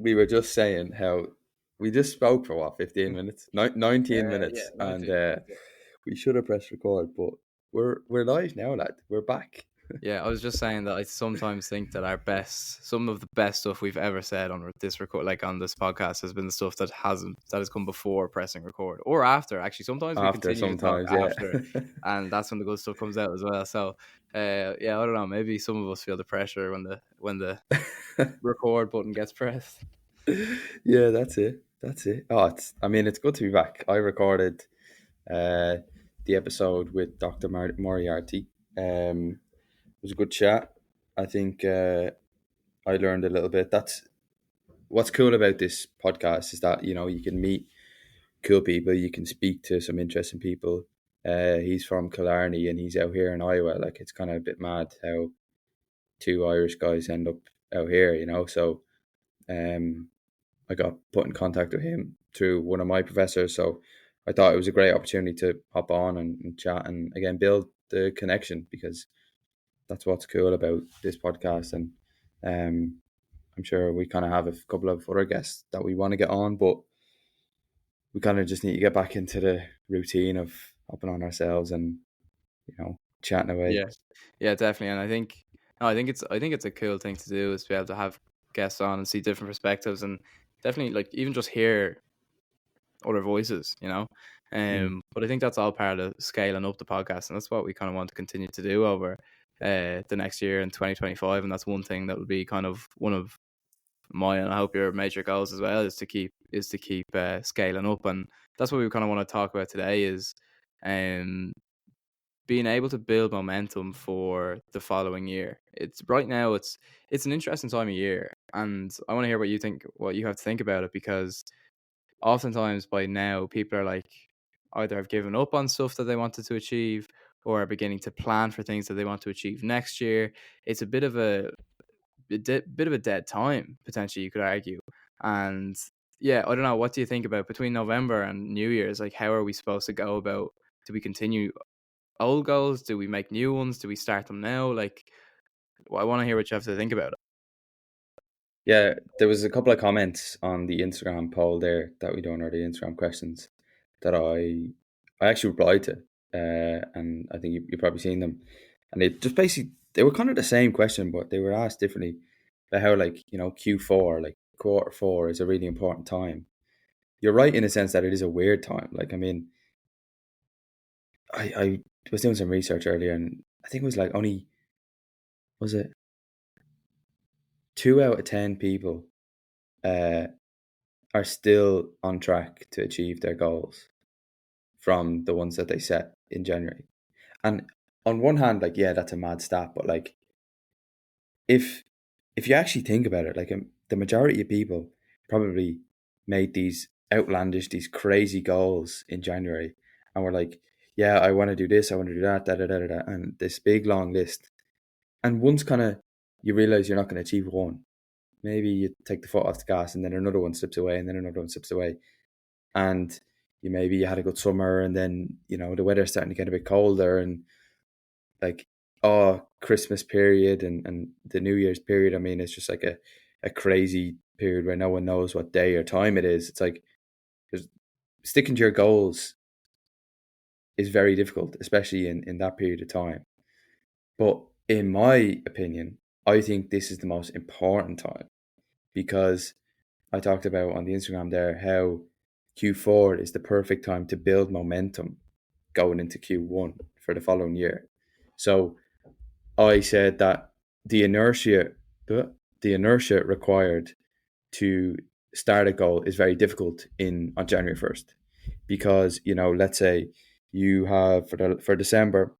we were just saying how we just spoke for what, 15 minutes, 19 Yeah, minutes, and 19 minutes. Yeah. we should have pressed record, but we're live now, lad. We're back. Yeah, I was just saying that I sometimes think that some of the best stuff we've ever said on on this podcast, has been the stuff that has come before pressing record or after. Actually, sometimes we After continue to talk sometimes, yeah. after, and that's when the good stuff comes out as well. So, yeah, I don't know. Maybe some of us feel the pressure when the record button gets pressed. Yeah, that's it. That's it. Oh, I mean, it's good to be back. I recorded uh, the episode with Dr. Moriarty. It was a good chat. I think I learned a little bit. That's what's cool about this podcast, is that, you can meet cool people, you can speak to some interesting people. He's from Killarney and he's out here in Iowa. Like, it's kind of a bit mad how two Irish guys end up out here. So I got put in contact with him through one of my professors. So I thought it was a great opportunity to hop on and chat and again build the connection, because that's what's cool about this podcast. And I'm sure we kind of have a couple of other guests that we want to get on, but we kind of just need to get back into the routine of hopping on ourselves and chatting away. Yeah, yeah, definitely. And I think it's a cool thing to do, is to be able to have guests on and see different perspectives, and definitely like even just hear other voices, you know. Mm. But I think that's all part of scaling up the podcast, and that's what we kind of want to continue to do over the next year in 2025. And that's one thing that would be kind of one of my, and I hope your major goals as well, is to keep scaling up. And that's what we kind of want to talk about today, is um being able to build momentum for the following year. It's right now it's an interesting time of year, and I want to hear what you have to think about it, because oftentimes by now people are like, either have given up on stuff that they wanted to achieve, or are beginning to plan for things that they want to achieve next year. It's a bit of bit of a dead time, potentially, you could argue. And yeah, I don't know, what do you think about between November and New Year's? Like, how are we supposed to go about? Do we continue old goals? Do we make new ones? Do we start them now? Like, well, I want to hear what you have to think about it. Yeah, there was a couple of comments on the Instagram poll there that we done, or the Instagram questions, that I actually replied to, and I think you've probably seen them, and they were kind of the same question, but they were asked differently, about how, like, Q4, like quarter four, is a really important time. You're right in a sense that it is a weird time. Like, I mean, I was doing some research earlier, and I think it was like only, was it 2 out of 10 people uh, are still on track to achieve their goals from the ones that they set in January. And on one hand, like, yeah, that's a mad stat, but like, if you actually think about it, like, the majority of people probably made these outlandish, these crazy goals in January, and were like, yeah, I want to do this, I want to do that, da da da da, da, and this big long list. And once kind of you realize you're not going to achieve one, maybe you take the foot off the gas, and then another one slips away, and then another one slips away, and you had a good summer, and then the weather's starting to get a bit colder, and like, Christmas period and the New Year's period, I mean, it's just like a crazy period where no one knows what day or time it is. It's like, sticking to your goals is very difficult, especially in that period of time. But in my opinion, I think this is the most important time, because I talked about on the Instagram there how Q4 is the perfect time to build momentum going into Q1 for the following year. So I said that the inertia the inertia required to start a goal is very difficult on January 1st, because let's say you have for December,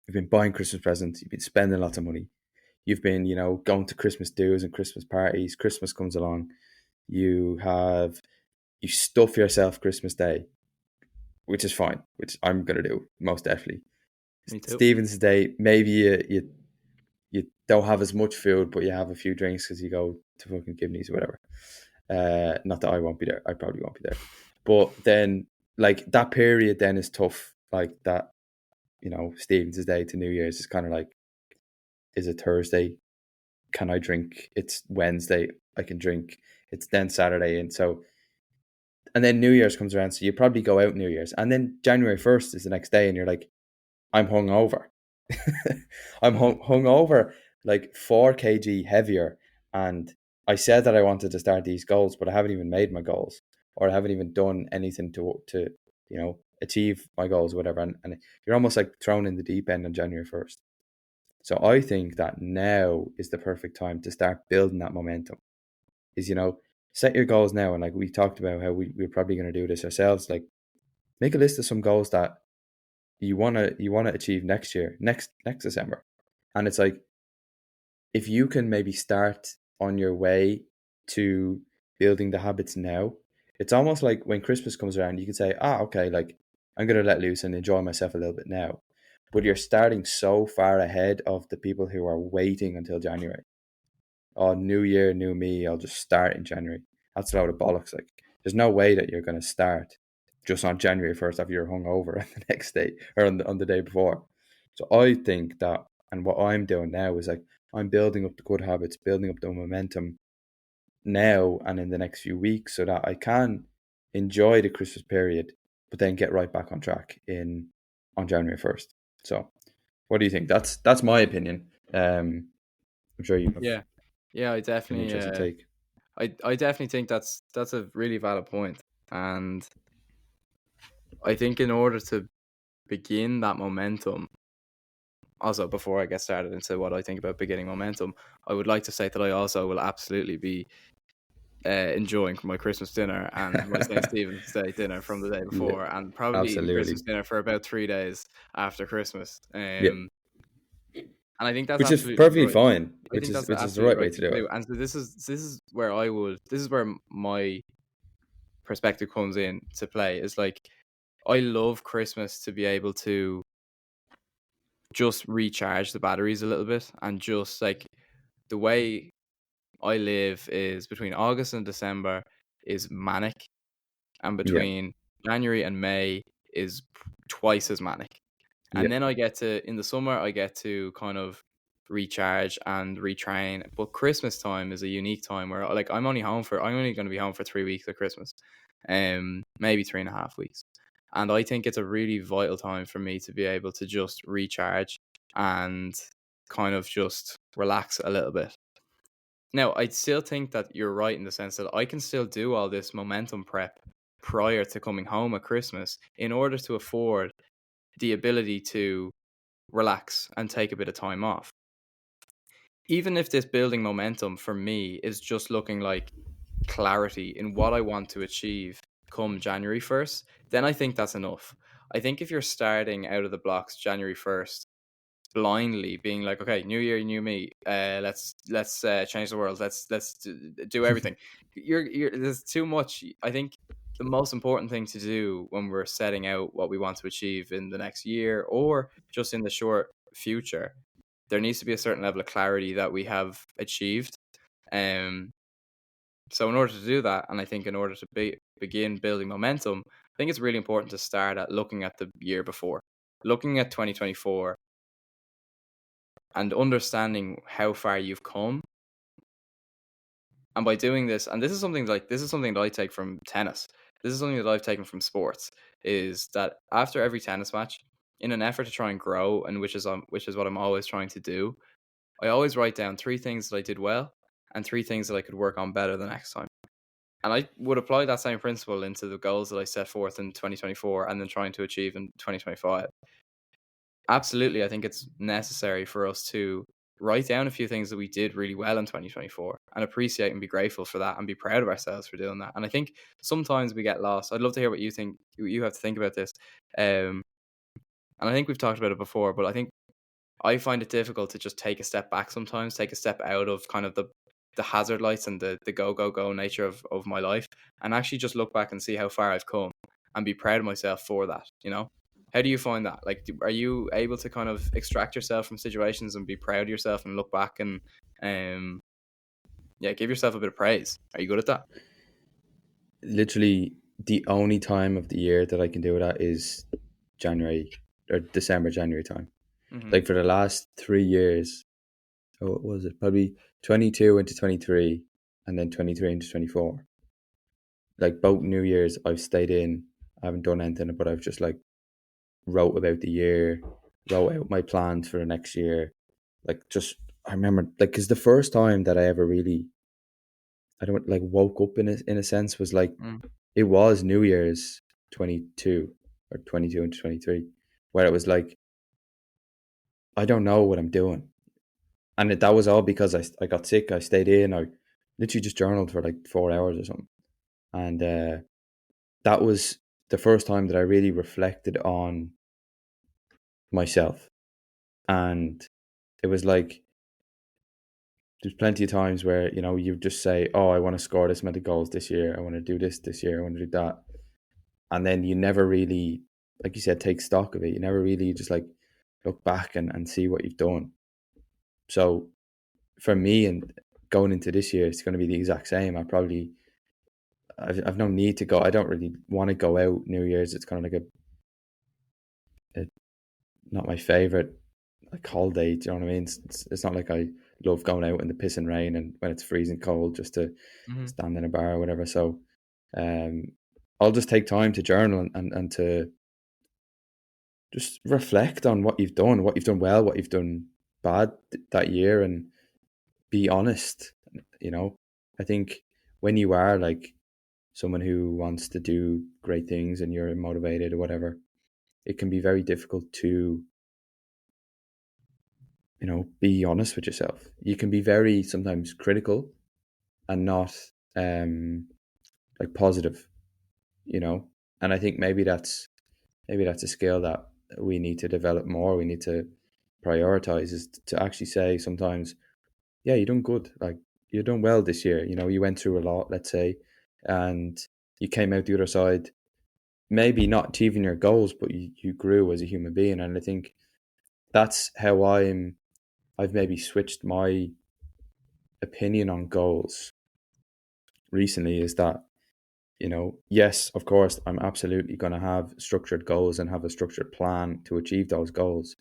you've been buying Christmas presents, you've been spending lots of money, you've been going to Christmas do's and Christmas parties. Christmas comes along, you stuff yourself Christmas Day, which is fine, which I'm gonna do most definitely. Me too. Stephen's Day, maybe you don't have as much food, but you have a few drinks because you go to fucking Gibney's or whatever. Not that I won't be there. I probably won't be there. But then, like, that period then is tough. Like that, Stephen's Day to New Year's is kind of like, is a Thursday can I drink? It's Wednesday, I can drink. It's then Saturday, and then New Year's comes around, so you probably go out New Year's, and then January 1st is the next day, and you're like, I'm hungover. I'm hungover, like 4 kg heavier, and I said that I wanted to start these goals, but I haven't even made my goals, or I haven't even done anything to achieve my goals, whatever. And you're almost like thrown in the deep end on January 1st. So I think that now is the perfect time to start building that momentum. Is set your goals now, and like we talked about how we're probably going to do this ourselves. Like, make a list of some goals that you wanna achieve next year, next December, and it's like, if you can maybe start on your way to building the habits now, it's almost like when Christmas comes around, you can say, okay, like I'm gonna let loose and enjoy myself a little bit now, but you're starting so far ahead of the people who are waiting until January. Oh, new year, new me, I'll just start in January. That's a load of bollocks. Like, there's no way that you're going to start just on January 1st after you're hungover the next day or on the day before. So I think that, and what I'm doing now is like, I'm building up the good habits, building up the momentum now and in the next few weeks, so that I can enjoy the Christmas period, but then get right back on track on January 1st. So what do you think? That's my opinion. I'm sure you have Yeah, I an definitely interesting take. I definitely think that's a really valid point. And I think in order to begin that momentum, also before I get started into what I think about beginning momentum, I would like to say that I also will absolutely be enjoying my Christmas dinner and my St. Stephen's Day dinner from the day before, and probably eating Absolutely. Christmas dinner for about 3 days after Christmas. Yeah. And I think that's Which is absolutely the perfectly right. fine. I Which think is that's which is the absolutely right the way right to thing do to it. do. And so this is where my perspective comes in to play. Is like, I love Christmas to be able to just recharge the batteries a little bit, and just like, the way I live is between August and December is manic, and Yeah. between January and May is twice as manic. Yeah. And then I get to, in the summer, I get to kind of recharge and retrain. But Christmas time is a unique time where, like, I'm only going to be home for 3 weeks at Christmas, maybe 3.5 weeks. And I think it's a really vital time for me to be able to just recharge and kind of just relax a little bit. Now, I still think that you're right in the sense that I can still do all this momentum prep prior to coming home at Christmas in order to afford the ability to relax and take a bit of time off. Even if this building momentum for me is just looking like clarity in what I want to achieve come January 1st, then I think that's enough. I think if you're starting out of the blocks January 1st, blindly being like, okay, new year, new me, let's change the world, let's do everything. You're There's too much. I think the most important thing to do when we're setting out what we want to achieve in the next year or just in the short future, there needs to be a certain level of clarity that we have achieved. Um, so in order to do that, and I think in order to begin building momentum, I think it's really important to start at looking at the year before, looking at 2024, and understanding how far you've come. And by doing this, and this is something that I take from tennis. This is something that I've taken from sports, is that after every tennis match, in an effort to try and grow, and which is what I'm always trying to do, I always write down 3 things that I did well and 3 things that I could work on better the next time. And I would apply that same principle into the goals that I set forth in 2024 and then trying to achieve in 2025. Absolutely, I think it's necessary for us to write down a few things that we did really well in 2024 and appreciate and be grateful for that and be proud of ourselves for doing that. And I think sometimes we get lost. I'd love to hear what you have to think about this. And I think we've talked about it before, but I think I find it difficult to just take a step back sometimes, take a step out of kind of the hazard lights and the go nature of my life, and actually just look back and see how far I've come and be proud of myself for that, you know? How do you find that? Like, are you able to kind of extract yourself from situations and be proud of yourself and look back and, um, yeah, give yourself a bit of praise? Are you good at that? Literally, the only time of the year that I can do that is January or December, January time. Mm-hmm. Like, for the last 3 years, oh, what was it? Probably 22 into 23 and then 23 into 24. Like both New Year's, I've stayed in. I haven't done anything, but I've just like wrote about the year, wrote out my plans for the next year. Like just, I remember like, because the first time that I ever really, I don't like woke up in a sense was like, it was New Year's 22 or 22 into 23, where it was like, I don't know what I'm doing. And that was all because I got sick. I stayed in. I literally just journaled for like 4 hours or something. And that was the first time that I really reflected on myself. And it was like, there's plenty of times where, you know, you just say, oh, I want to score this many goals this year. I want to do this year. I want to do that. And then you never really, like you said, take stock of it. You never really just like look back and see what you've done. So for me, and going into this year, it's going to be the exact same. I've no need to go. I don't really want to go out New Year's. It's kind of like a not my favorite like holiday. Do you know what I mean? It's not like I love going out in the piss and rain and when it's freezing cold just to stand in a bar or whatever. So I'll just take time to journal and to just reflect on what you've done well, what you've done bad that year, and be honest. You know, I think when you are like someone who wants to do great things and you're motivated or whatever, it can be very difficult to, you know, be honest with yourself. You can be very sometimes critical and not like positive, you know. And I think maybe that's a skill that we need to develop more. We need to prioritize, is to actually say sometimes, yeah, you're doing good. Like you're doing well this year. You know, you went through a lot, let's say, and you came out the other side, maybe not achieving your goals, but you grew as a human being. And I think that's how I've maybe switched my opinion on goals recently, is that, you know, yes, of course, I'm absolutely going to have structured goals and have a structured plan to achieve those goals.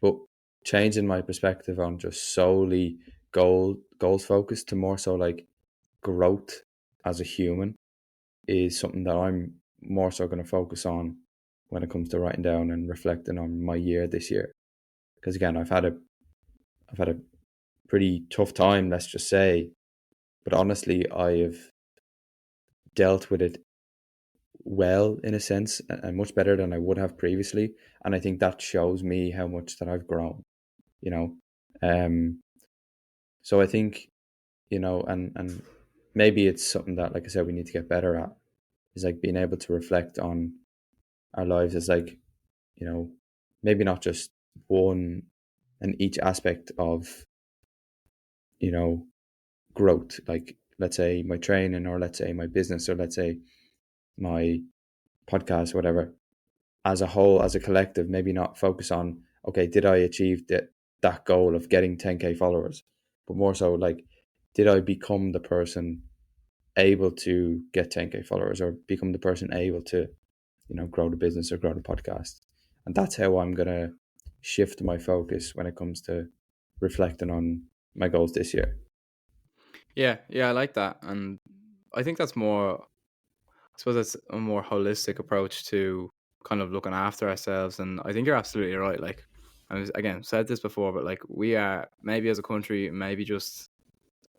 But changing my perspective on just solely goals focused to more so like growth as a human is something that I'm more so going to focus on when it comes to writing down and reflecting on my year this year. Because again, I've had a pretty tough time, let's just say, but honestly, I have dealt with it well in a sense, and much better than I would have previously. And I think that shows me how much that I've grown, you know. So I think, you know, and maybe it's something that, like I said, we need to get better at, is like being able to reflect on our lives as like, you know, maybe not just one and each aspect of, you know, growth. Like let's say my training, or let's say my business, or let's say my podcast, whatever, as a whole, as a collective, maybe not focus on, okay, did I achieve that goal of getting 10K followers, but more so like, did I become the person able to get 10K followers, or become the person able to, you know, grow the business or grow the podcast. And that's how I'm going to shift my focus when it comes to reflecting on my goals this year. Yeah, I like that, and I think that's more. I suppose it's a more holistic approach to kind of looking after ourselves, and I think you're absolutely right. Like, again said this before, but like we are maybe as a country, maybe just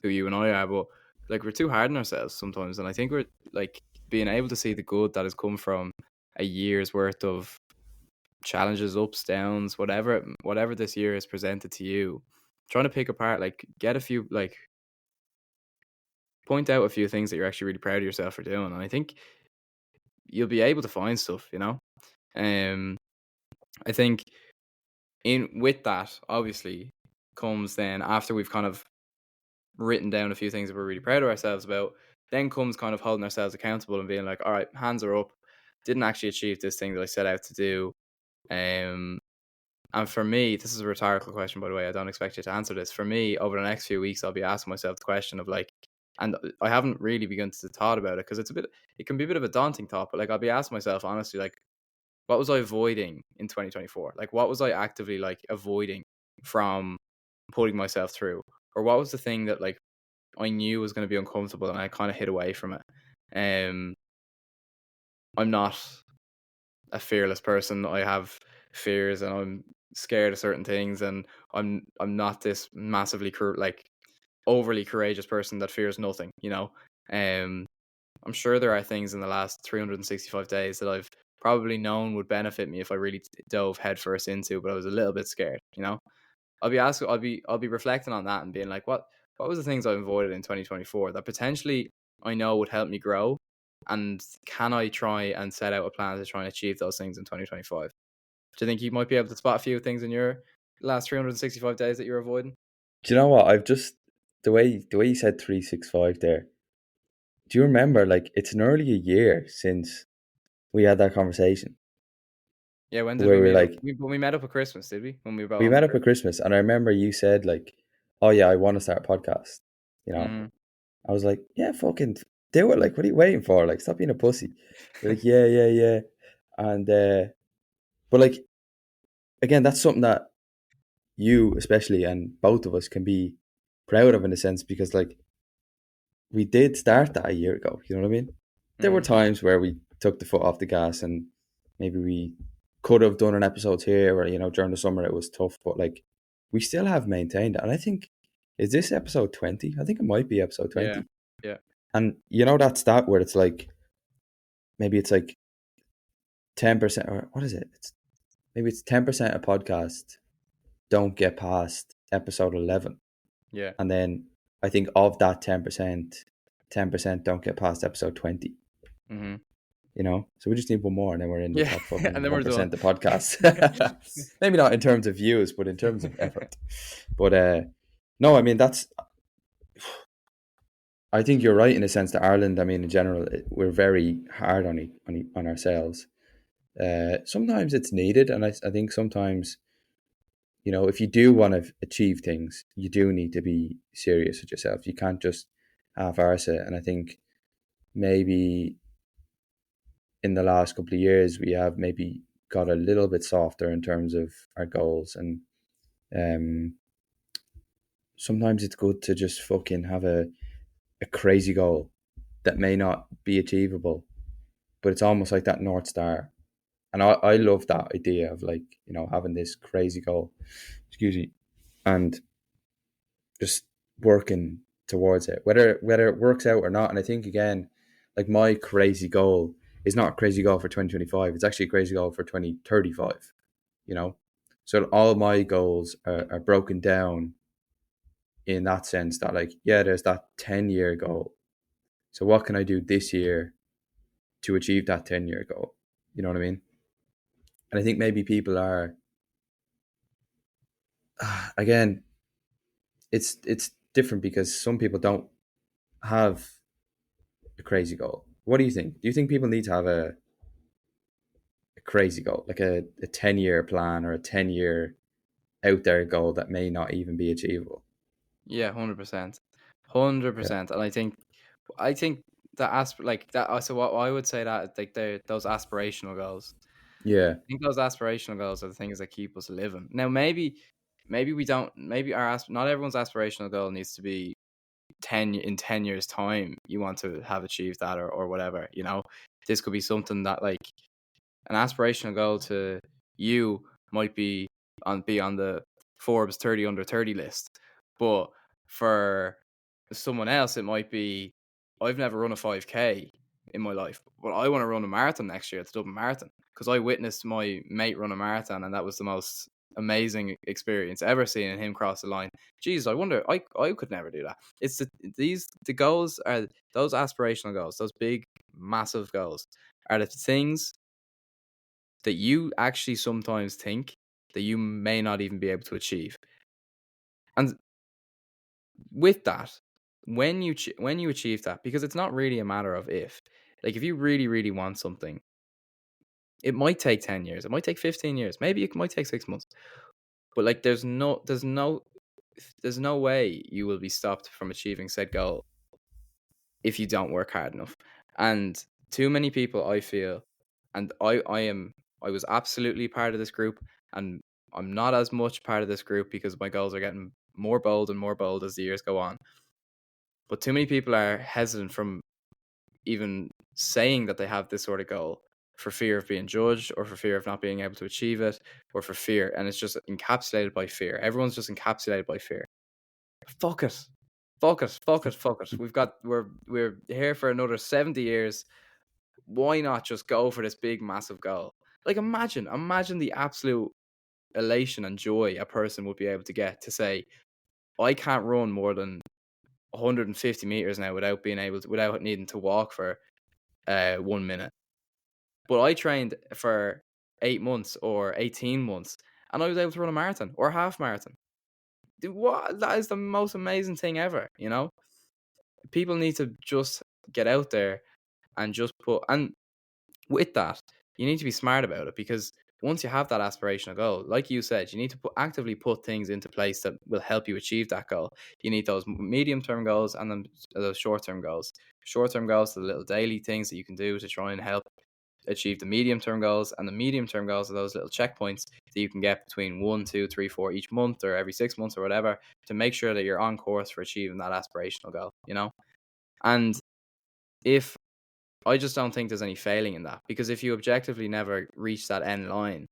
who you and I are, but like we're too hard on ourselves sometimes, and I think we're like being able to see the good that has come from a year's worth of challenges, ups, downs, whatever this year has presented to you, trying to pick apart, like get a few, like point out a few things that you're actually really proud of yourself for doing, and I think you'll be able to find stuff, you know. I think in with that obviously comes then, after we've kind of written down a few things that we're really proud of ourselves about, then comes kind of holding ourselves accountable and being like, all right, hands are up, didn't actually achieve this thing that I set out to do. um And for me, this is a rhetorical question, by the way. I don't expect you to answer this. For me, over the next few weeks, I'll be asking myself the question of like, and I haven't really begun to thought about it because it can be a bit of a daunting thought, but like I'll be asking myself honestly, like, what was I avoiding in 2024? Like, what was I actively like avoiding from putting myself through? or what was the thing that like I knew was going to be uncomfortable and I kind of hid away from it. I'm not a fearless person. I have fears and I'm scared of certain things, and I'm not this massively like overly courageous person that fears nothing, you know. I'm sure there are things in the last 365 days that I've probably known would benefit me if I really dove headfirst into, but I was a little bit scared, you know. I'll be reflecting on that and being like, what was the things I avoided in 2024 that potentially I know would help me grow, and can I try and set out a plan to try and achieve those things in 2025? Do you think you might be able to spot a few things in your last 365 days that you're avoiding? Do you know what? I've just the way you said 365 there. Do you remember, like, it's nearly a year since we had that conversation Yeah, when did where we we were meet up? like, We met up at Christmas, did we? When we were both we on the met up trip. at Christmas, and I remember you said like, "Oh yeah, I want to start a podcast." You know, Mm. I was like, "Yeah, fucking do it!" Like, what are you waiting for? Like, stop being a pussy. You're like, "Yeah, yeah, yeah," and but like again, that's something that you especially and both of us can be proud of in a sense, because like we did start that a year ago. You know what I mean? There were Mm. times where we took the foot off the gas, and maybe we could have done an episode here, or during the summer it was tough, but like we still have maintained it. And I think, is this episode 20? I think it might be episode Yeah. 20. Yeah. And you know that stat where it's like, maybe it's like 10%, or what is it? Maybe it's 10% of podcasts don't get past episode 11. Yeah. And then I think of that 10% don't get past episode 20. Mm-hmm. So we just need one more, and then we're in the Yeah. top And fucking then we're done. 1% of podcasts. Maybe not in terms of views, but in terms of effort. But no, I mean, I think you're right in the sense that Ireland, I mean, in general, we're very hard on ourselves. Sometimes it's needed, and I think sometimes, if you do want to achieve things, you do need to be serious with yourself. You can't just half-arse it. And I think maybe in the last couple of years, we have maybe got a little bit softer in terms of our goals. And um, sometimes it's good to just fucking have a crazy goal that may not be achievable, but it's almost like that North Star. And I love that idea of, like, having this crazy goal, excuse me, and just working towards it, whether it works out or not. And I think, again, like, my crazy goal is not a crazy goal for 2025. It's actually a crazy goal for 2035. So all my goals are broken down in that sense, that, like, yeah, there's that 10-year goal. So what can I do this year to achieve that 10-year goal? You know what I mean? And I think maybe people are, again, it's different because some people don't have a crazy goal. What do you think? Do you think people need to have a crazy goal, like a 10-year plan, or a 10-year out there goal that may not even be achievable? Yeah, 100%. Yeah. 100%. And I think that like that, so what I would say, that like those aspirational goals. Yeah. I think those aspirational goals are the things that keep us living. Now, maybe we don't. Maybe not everyone's aspirational goal needs to be 10 years time. You want to have achieved that, or whatever. This could be something that, like, an aspirational goal to you might be on the Forbes 30 under 30 list, but for someone else it might be, I've never run a 5k in my life, but I want to run a marathon next year, the Dublin Marathon, because I witnessed my mate run a marathon, and that was the most amazing experience ever, seeing him cross the line. Jesus, I wonder, I could never do that. It's the goals are those aspirational goals, those big massive goals, are the things that you actually sometimes think that you may not even be able to achieve. And with that, when you achieve that, because it's not really a matter of if, like, if you really really want something, it might take 10 years, it might take 15 years, maybe it might take 6 months, but like there's no way you will be stopped from achieving said goal if you don't work hard enough. And too many people, I feel, and I was absolutely part of this group, and I'm not as much part of this group because my goals are getting more bold and more bold as the years go on. But too many people are hesitant from even saying that they have this sort of goal for fear of being judged, or for fear of not being able to achieve it, or for fear. And it's just encapsulated by fear. Everyone's just encapsulated by fear. Fuck it. Fuck it. Fuck it. Fuck it. We're here for another 70 years. Why not just go for this big, massive goal? Like, imagine the absolute elation and joy a person would be able to get to say, I can't run more than 150 meters now without needing to walk for 1 minute. But I trained for 8 months or 18 months, and I was able to run a marathon or a half marathon. Dude, what? That is the most amazing thing ever, you know? People need to just get out there and just and with that, you need to be smart about it, because once you have that aspirational goal, like you said, you need to actively put things into place that will help you achieve that goal. You need those medium-term goals and then those short-term goals. Short-term goals are the little daily things that you can do to try and help achieve the medium-term goals, and the medium-term goals are those little checkpoints that you can get between 1, 2, 3, 4 each month, or every 6 months or whatever, to make sure that you're on course for achieving that aspirational goal, you know? And if I just don't think there's any failing in that, because if you objectively never reach that end line,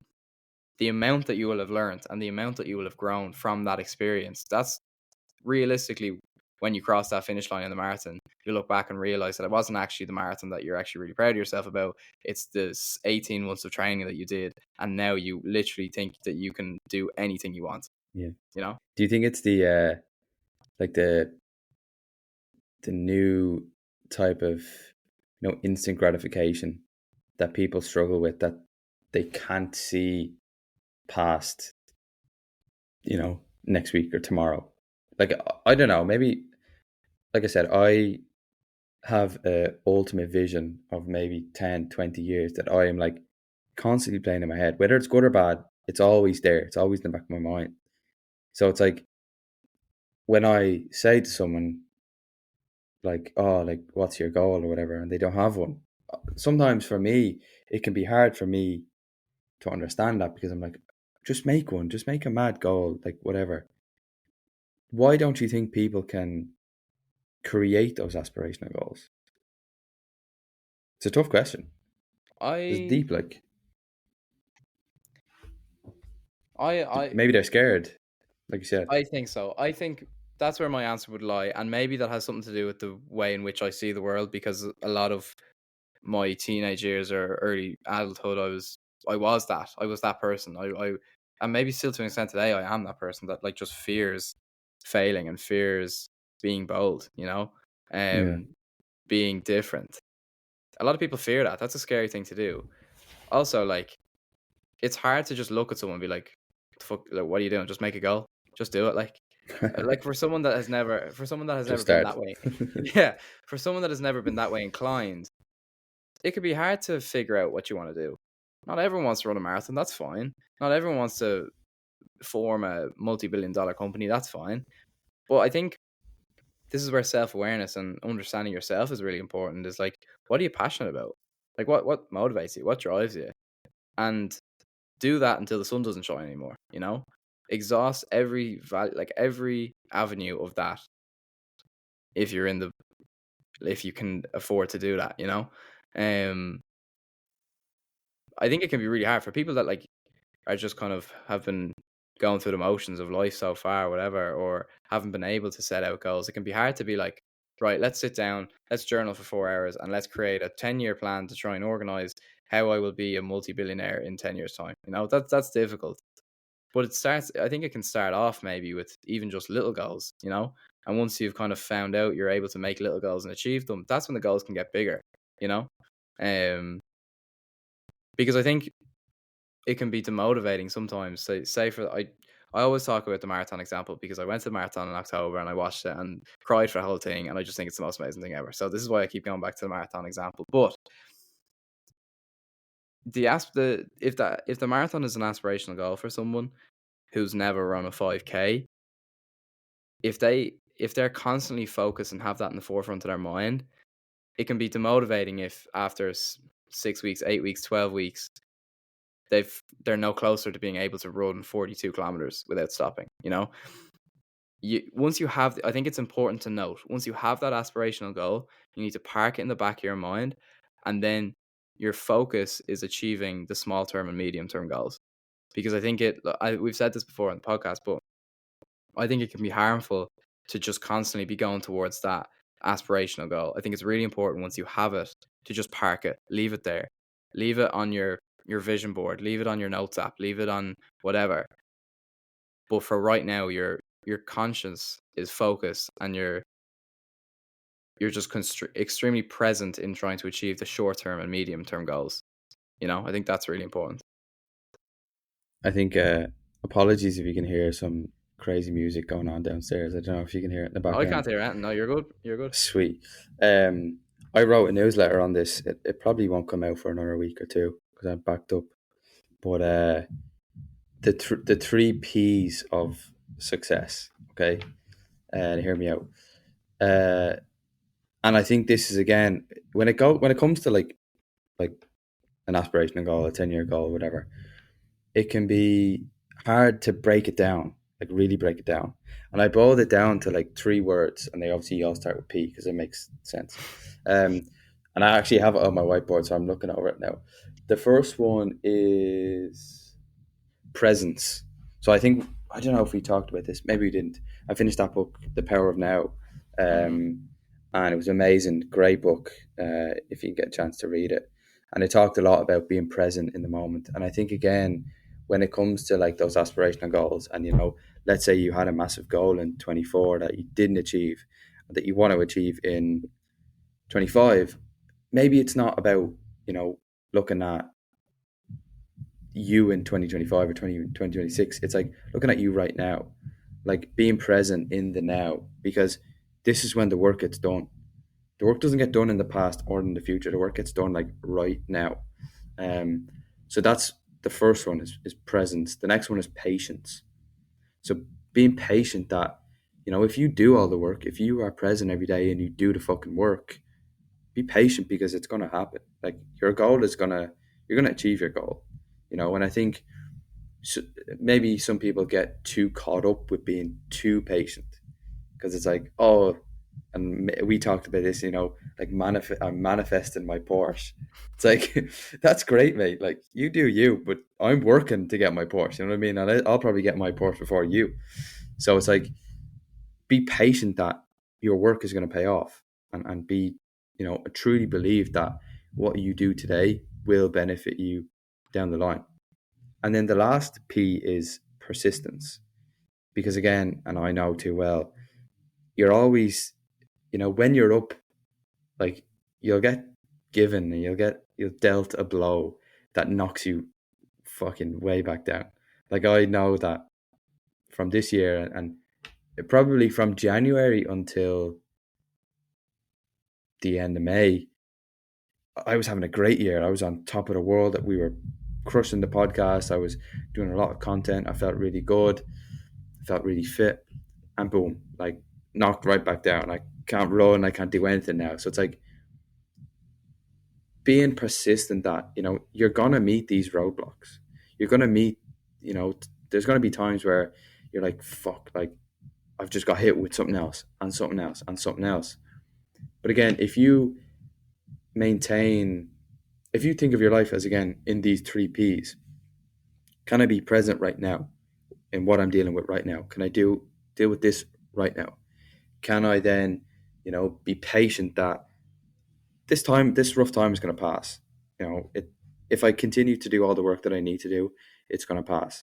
the amount that you will have learned and the amount that you will have grown from that experience, that's realistically, when you cross that finish line in the marathon, you look back and realize that it wasn't actually the marathon that you're actually really proud of yourself about. It's this 18 months of training that you did, and now you literally think that you can do anything you want. Yeah. You know? Do you think it's the like the new type of, you know, instant gratification that people struggle with, that they can't see past, you know, next week or tomorrow? Like, I don't know, maybe, like I said, I have a ultimate vision of maybe 10, 20 years that I am like constantly playing in my head, whether it's good or bad. It's always there. It's always in the back of my mind. So it's like, when I say to someone like, oh, like, what's your goal or whatever, and they don't have one, sometimes for me, it can be hard for me to understand that, because I'm like, just make one, just make a mad goal, like, whatever. Why don't you think people can create those aspirational goals? It's a tough question. It's deep, like, I maybe they're scared, like you said. I think so. I think that's where my answer would lie, and maybe that has something to do with the way in which I see the world, because a lot of my teenage years or early adulthood, I was that person. I and maybe still to an extent today, I am that person that like just fears failing and fears being bold, you know, Yeah. being different. A lot of people fear that. That's a scary thing to do. Also, like, it's hard to just look at someone and be like, "Fuck, like, what are you doing? Just make a goal. Just do it." Like for someone that has never Just been start. that way, yeah, for someone that has never been that way inclined, it could be hard to figure out what you want to do. Not everyone wants to run a marathon. That's fine. Not everyone wants to form a multi-billion-dollar company. That's fine. But I think this is where self-awareness and understanding yourself is really important. Is like, what are you passionate about? Like, what motivates you? What drives you? And do that until the sun doesn't shine anymore. You know, exhaust every value, like every avenue of that. If you can afford to do that, you know, I think it can be really hard for people that like are just kind of have been going through the motions of life so far, whatever, or haven't been able to set out goals. It can be hard to be like, right, let's sit down, let's journal for 4 hours, and let's create a 10-year plan to try and organize how I will be a multi-billionaire in 10 years' time. You know, that's difficult. But I think it can start off maybe with even just little goals, you know? And once you've kind of found out you're able to make little goals and achieve them, that's when the goals can get bigger, you know? Um, because I think it can be demotivating sometimes. I always talk about the marathon example, because I went to the marathon in October and I watched it and cried for the whole thing, and I just think it's the most amazing thing ever. So this is why I keep going back to the marathon example. But if the marathon is an aspirational goal for someone who's never run a 5K, if they're constantly focused and have that in the forefront of their mind, it can be demotivating if after 6 weeks, 8 weeks, 12 weeks, they're no closer to being able to run 42 kilometers without stopping, you know? once you have, I think it's important to note, once you have that aspirational goal, you need to park it in the back of your mind, and then your focus is achieving the small term and medium term goals. Because I think we've said this before on the podcast, but I think it can be harmful to just constantly be going towards that aspirational goal. I think it's really important once you have it to just park it, leave it there, leave it on your vision board, leave it on your notes app, leave it on whatever. But for right now, your conscience is focused, and you're just extremely present in trying to achieve the short term and medium term goals. I think that's really important. I think apologies if you can hear some crazy music going on downstairs. I don't know if you can hear it in the Oh, I can't background. hear it. No, you're good. You're good. Sweet. I wrote a newsletter on this. It probably won't come out for another week or two because I'm backed up. But the three P's of success. Okay, and hear me out. And I think this is, again, when it comes to like an aspirational goal, a 10-year goal, whatever, it can be hard to break it down, like really break it down. And I boiled it down to like 3 words, and they obviously all start with P because it makes sense. And I actually have it on my whiteboard, so I'm looking over it now. The first one is presence. So I don't know if we talked about this. Maybe we didn't. I finished that book, The Power of Now, and it was amazing. Great book. If you can get a chance to read it, and it talked a lot about being present in the moment. And I think, again, when it comes to like those aspirational goals, and let's say you had a massive goal in 24 that you didn't achieve, that you want to achieve in 25, maybe it's not about looking at you in 2025 or 2026. It's like looking at you right now, like being present in the now, because this is when the work gets done. The work doesn't get done in the past or in the future. The work gets done like right now. So that's the first one, is presence. The next one is patience. So being patient, that if you do all the work, if you are present every day and you do the fucking work, be patient, because it's going to happen. Like, your goal is you're going to achieve your goal. And I think maybe some people get too caught up with being too patient, because it's like, oh, and we talked about this, like I'm manifesting my Porsche. It's like, that's great, mate. Like, you do you, but I'm working to get my Porsche. You know what I mean? And I'll probably get my Porsche before you. So it's like, be patient that your work is going to pay off, and be, truly believe that what you do today will benefit you down the line. And then the last P is persistence, because, again, and I know too well, you're always, when you're up, like, you'll get given and you'll dealt a blow that knocks you fucking way back down. Like, I know that from this year, and probably from January until the end of May, I was having a great year. I was on top of the world. That we were crushing the podcast. I was doing a lot of content. I felt really good. I felt really fit, and boom, like, knocked right back down. I can't run. I can't do anything now. So it's like, being persistent that, you're going to meet these roadblocks. You're going to meet, there's going to be times where you're like, fuck, like, I've just got hit with something else and something else and something else. But again, if you think of your life as, again, in these 3 Ps, can I be present right now in what I'm dealing with right now? Can I deal with this right now? Can I then, be patient that this rough time is going to pass? If I continue to do all the work that I need to do, it's going to pass.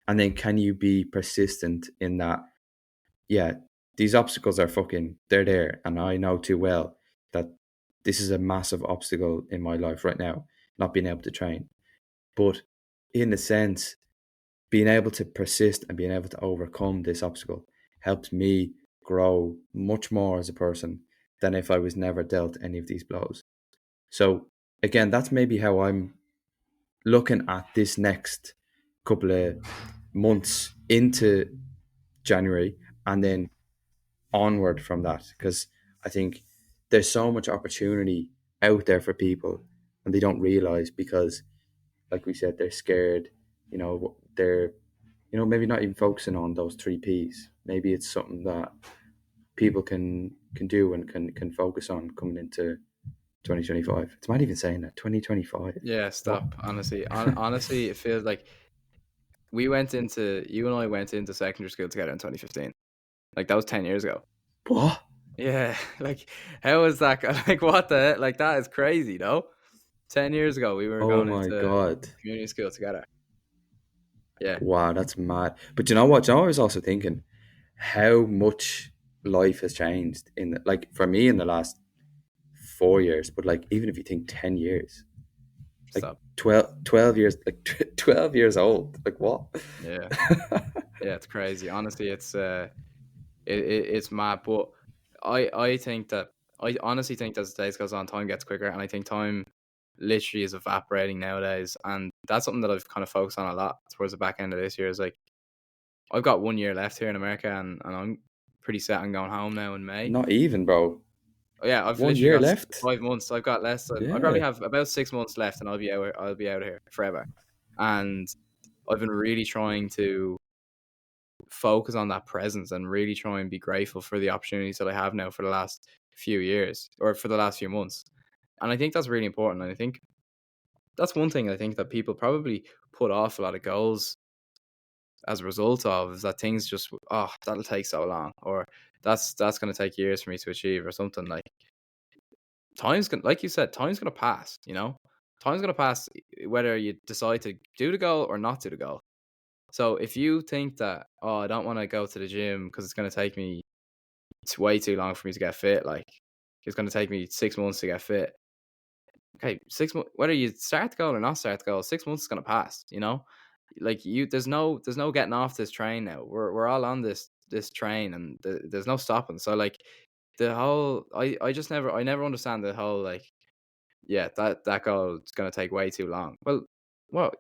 And then, can you be persistent in that? Yeah, these obstacles are they're there, and I know too well that this is a massive obstacle in my life right now, not being able to train. But in a sense, being able to persist and being able to overcome this obstacle helps me grow much more as a person than if I was never dealt any of these blows. So, again, that's maybe how I'm looking at this next couple of months into January, and then onward from that, because I think there's so much opportunity out there for people, and they don't realize, because, like we said, they're scared. They're you know, maybe not even focusing on those 3 Ps. Maybe it's something that people can do and can focus on coming into 2025. It's not even saying that 2025. Yeah, What? stop. Honestly, honestly, it feels like you and I went into secondary school together in 2015. Like that was 10 years ago. What? Yeah, like how is that? Like what the like that is crazy, no? 10 years ago, we were Oh going my into god. community school together. Yeah, Wow, that's mad. But you know what? You know, I was also thinking how much life has changed in like for me in the last 4 years, but like even if you think 10 years, like stop. 12 years, like 12 years old, like what? Yeah, yeah, it's crazy. Honestly, it's mad. But I think that I honestly think that as the days goes on, time gets quicker, and I think time literally is evaporating nowadays, and that's something that I've kind of focused on a lot towards the back end of this year. Is like I've got 1 year left here in America, and I'm pretty set on going home now in May. Not even, bro. Oh, yeah, I've One literally year got left. 5 months. I've got less than I probably Yeah. have about 6 months left, and I'll be out of here forever. And I've been really trying to focus on that presence and really try and be grateful for the opportunities that I have now for the last few years or for the last few months. And I think that's really important. And I think that's one thing I think that people probably put off a lot of goals as a result of is that things just that'll take so long or that's going to take years for me to achieve or something. Like time's going like you said, time's going to pass, you know. Time's going to pass whether you decide to do the goal or not do the goal. So if you think that, oh, I don't want to go to the gym because it's going to take me, it's way too long for me to get fit. Like it's going to take me 6 months to get fit. Okay, 6 months. Whether you start the goal or not start the goal, 6 months is going to pass. You know, like there's no getting off this train now. We're all on this train, and there's no stopping. So like the whole, I never understand the whole like, yeah, that goal is going to take way too long. Well,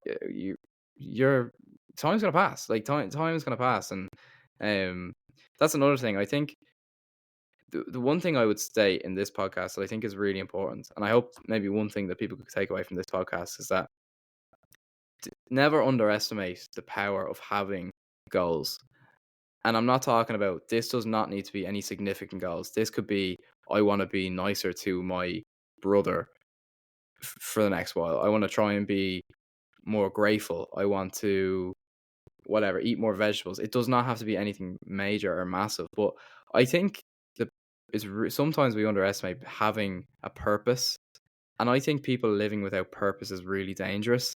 your time's gonna pass. Like time's gonna pass, and um, that's another thing. I think the one thing I would state in this podcast that I think is really important, and I hope maybe one thing that people could take away from this podcast is that never underestimate the power of having goals. And I'm not talking about this does not need to be any significant goals. This could be I want to be nicer to my brother for the next while. I want to try and be more grateful. I want to whatever, eat more vegetables. It does not have to be anything major or massive, but I think that sometimes we underestimate having a purpose, and I think people living without purpose is really dangerous.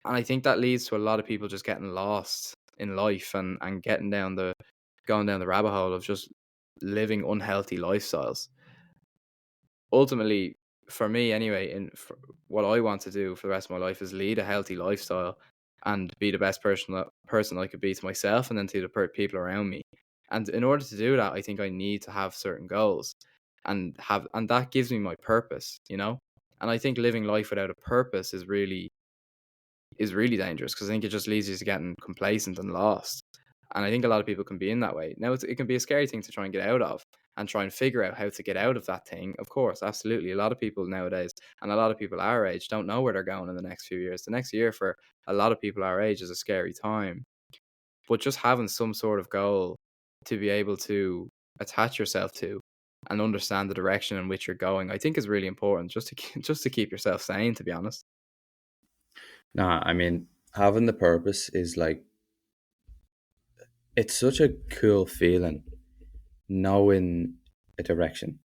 And I think that leads to a lot of people just getting lost in life and going down the rabbit hole of just living unhealthy lifestyles. Ultimately, for me anyway, for what I want to do for the rest of my life is lead a healthy lifestyle and be the best person I could be to myself and then to the people around me. And in order to do that, I think I need to have certain goals and that gives me my purpose, you know. And I think living life without a purpose is really dangerous because I think it just leads you to getting complacent and lost. And I think a lot of people can be in that way. Now, it can be a scary thing to try and get out of and try and figure out how to get out of that thing. Of course, absolutely. A lot of people nowadays and a lot of people our age don't know where they're going in the next few years. The next year for a lot of people our age is a scary time. But just having some sort of goal to be able to attach yourself to and understand the direction in which you're going, I think is really important just to just to keep yourself sane, to be honest. Nah, I mean, having the purpose is like, it's such a cool feeling knowing a direction,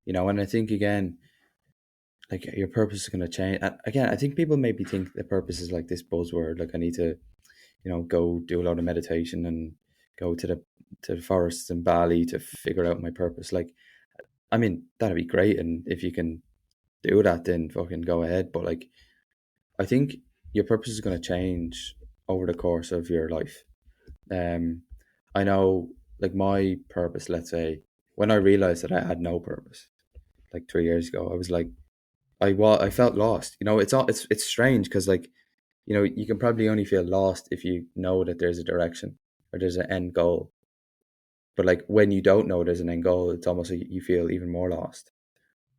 you know. And I think again, like your purpose is going to change. And again, I think people maybe think the purpose is like this buzzword, like I need to, you know, go do a lot of meditation and go to the forests in Bali to figure out my purpose. Like, I mean, that'd be great, and if you can do that, then fucking go ahead. But like, I think your purpose is going to change over the course of your life. Um, I know, like my purpose. Let's say when I realized that I had no purpose, like 3 years ago, I was like, I felt lost. You know, it's strange because like, you know, you can probably only feel lost if you know that there's a direction or there's an end goal. But like when you don't know there's an end goal, it's almost like you feel even more lost.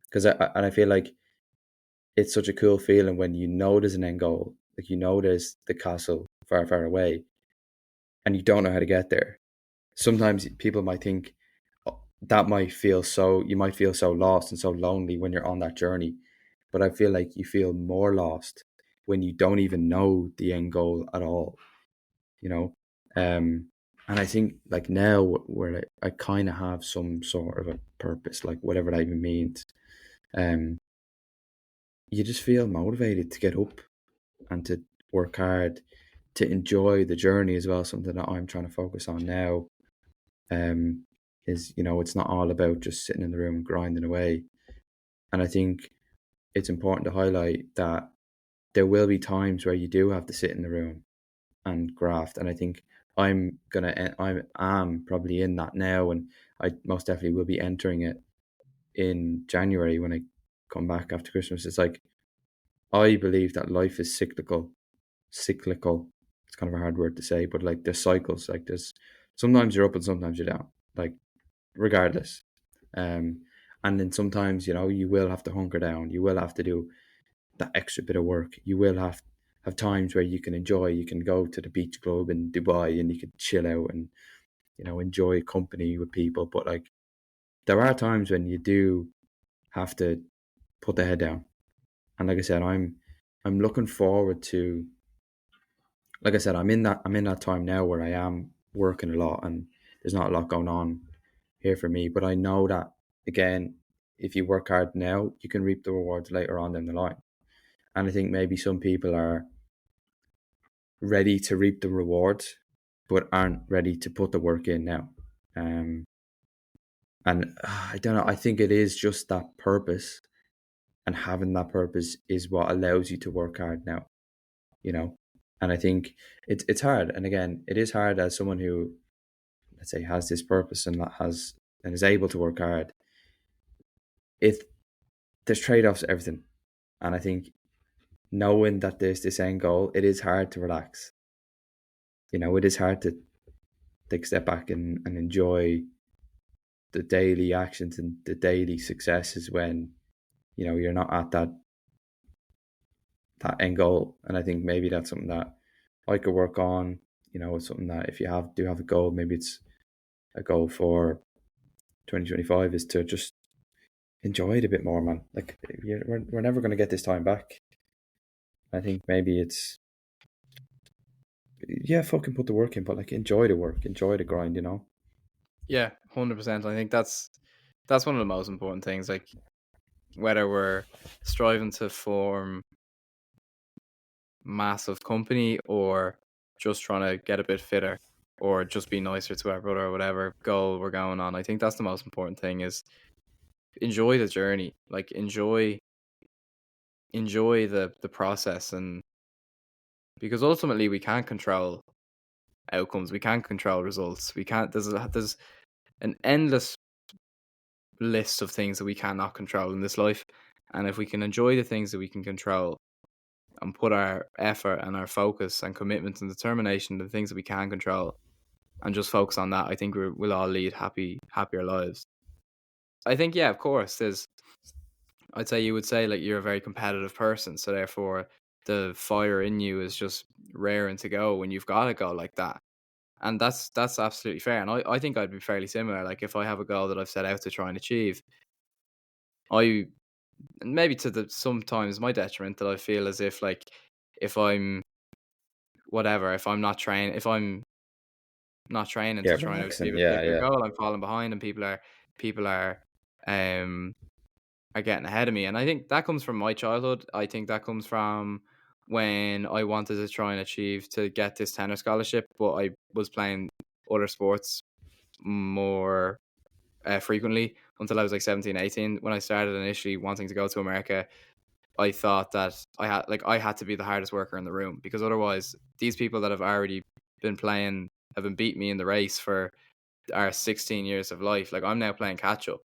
Because I feel like it's such a cool feeling when you know there's an end goal, like you know there's the castle far, far away, and you don't know how to get there. Sometimes people might think that you might feel so lost and so lonely when you're on that journey. But I feel like you feel more lost when you don't even know the end goal at all, you know? And I think like now where I kind of have some sort of a purpose, like whatever that even means. You just feel motivated to get up and to work hard, to enjoy the journey as well. Something that I'm trying to focus on now, is it's not all about just sitting in the room and grinding away. And I think it's important to highlight that there will be times where you do have to sit in the room and graft. And I think I am probably in that now, and I most definitely will be entering it in January when I come back after Christmas. It's like I believe that life is cyclical. Cyclical. It's kind of a hard word to say, but like there's cycles. Like there's sometimes you're up and sometimes you're down. Like regardless. And then sometimes you will have to hunker down. You will have to do that extra bit of work. You will have times where you can enjoy. You can go to the beach club in Dubai and you can chill out and enjoy company with people. But like there are times when you do have to put the head down. And like I said, I'm looking forward to. Like I said, I'm in that time now where I am working a lot and there's not a lot going on here for me. But I know that again, if you work hard now, you can reap the rewards later on down the line. And I think maybe some people are ready to reap the rewards, but aren't ready to put the work in now. Um, and I don't know. I think it is just that purpose, and having that purpose is what allows you to work hard now. You know, and I think it's hard. And again, it is hard as someone who, let's say, has this purpose and is able to work hard. If there's trade-offs to everything, and I think knowing that there's this end goal, it is hard to relax. It is hard to take a step back and enjoy the daily actions and the daily successes when you're not at that end goal. And I think maybe that's something that I could work on. It's something that if you do have a goal, maybe it's a goal for 2025 is to just enjoy it a bit more, man. Like we're never going to get this time back. I think maybe it's, yeah, fucking put the work in, but like enjoy the work, enjoy the grind. Yeah, 100%. I think that's one of the most important things. Like whether we're striving to form massive company or just trying to get a bit fitter or just be nicer to our brother or whatever goal we're going on, I think that's the most important thing is enjoy the journey. Like enjoy the process, and because ultimately we can't control outcomes, we can't control results, we can't there's an endless list of things that we cannot control in this life. And if we can enjoy the things that we can control and put our effort and our focus and commitment and determination to the things that we can control and just focus on that, I think we'll all lead happier lives. I think, yeah, of course, I'd say you would say like you're a very competitive person, so therefore the fire in you is just raring to go when you've got a goal like that. And that's absolutely fair. And I think I'd be fairly similar. Like if I have a goal that I've set out to try and achieve, I maybe to the sometimes my detriment that I feel as if like if I'm if I'm not trained, if I'm not training Yeah, to try and relaxing. achieve a Yeah, particular yeah. goal, I'm falling behind, and people um are getting ahead of me. And I think that comes from my childhood. I think that comes from when I wanted to try and achieve to get this tennis scholarship, but I was playing other sports more frequently until I was like 17, 18. When I started initially wanting to go to America, I thought that I had to be the hardest worker in the room, because otherwise these people that have already been playing have been beat me in the race for our 16 years of life. Like I'm now playing catch up.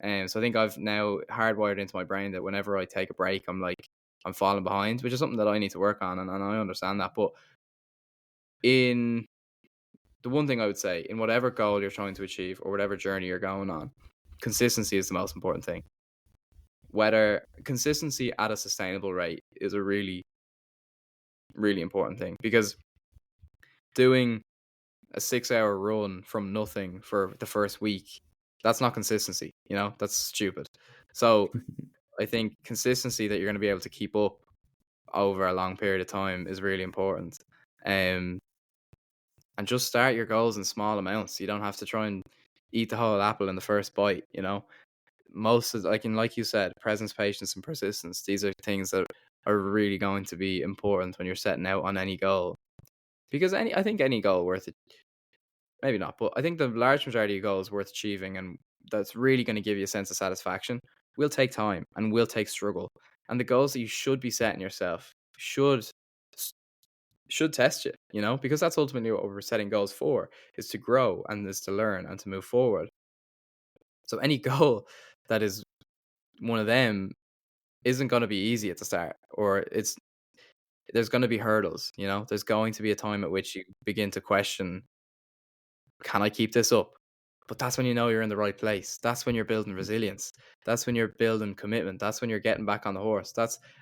And so I think I've now hardwired into my brain that whenever I take a break, I'm falling behind, which is something that I need to work on, and I understand that. But in the one thing I would say, in whatever goal you're trying to achieve or whatever journey you're going on, consistency is the most important thing. Whether consistency at a sustainable rate is a really, really important thing, because doing a 6-hour run from nothing for the first week, that's not consistency, you know, that's stupid. So I think consistency that you're going to be able to keep up over a long period of time is really important. Um, and just start your goals in small amounts. You don't have to try and eat the whole apple in the first bite, you know. Most of, like you said, presence, patience, and persistence, these are things that are really going to be important when you're setting out on any goal. Because I think any goal worth it, maybe not, but I think the large majority of goals worth achieving and that's really going to give you a sense of satisfaction will take time and will take struggle. And the goals that you should be setting yourself should test you, you know, because that's ultimately what we're setting goals for, is to grow and is to learn and to move forward. So any goal that is one of them isn't going to be easy at the start, or there's going to be hurdles, you know, there's going to be a time at which you begin to question, can I keep this up? But that's when you know you're in the right place. That's when you're building resilience. That's when you're building commitment. That's when you're getting back on the horse.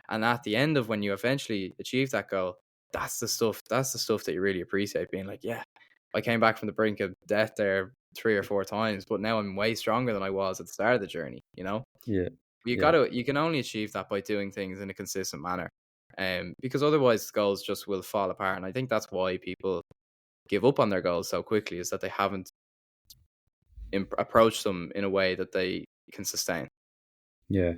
And at the end of when you eventually achieve that goal, that's the stuff. That's the stuff that you really appreciate. Being like, yeah, I came back from the brink of death there 3 or 4 times, but now I'm way stronger than I was at the start of the journey. You know, Yeah. Yeah. you can only achieve that by doing things in a consistent manner, because otherwise goals just will fall apart. And I think that's why people give up on their goals so quickly, is that they haven't approach them in a way that they can sustain. Yeah.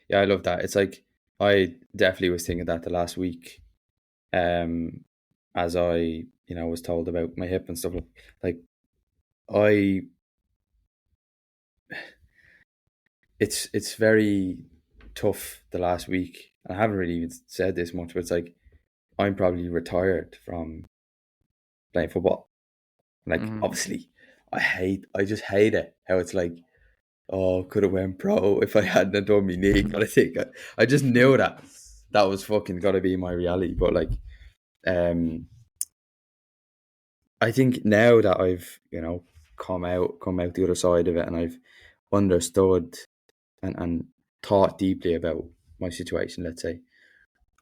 Yeah, I love that. It's like I definitely was thinking that the last week, as I, was told about my hip and stuff. Like I, it's very tough the last week. I haven't really even said this much, but it's like I'm probably retired from playing football. Like obviously, I just hate it how it's like, oh, could have went pro if I hadn't done my knee. But I think I just knew that was fucking got to be my reality. But like, I think now that I've come out the other side of it, and I've understood and thought deeply about my situation. Let's say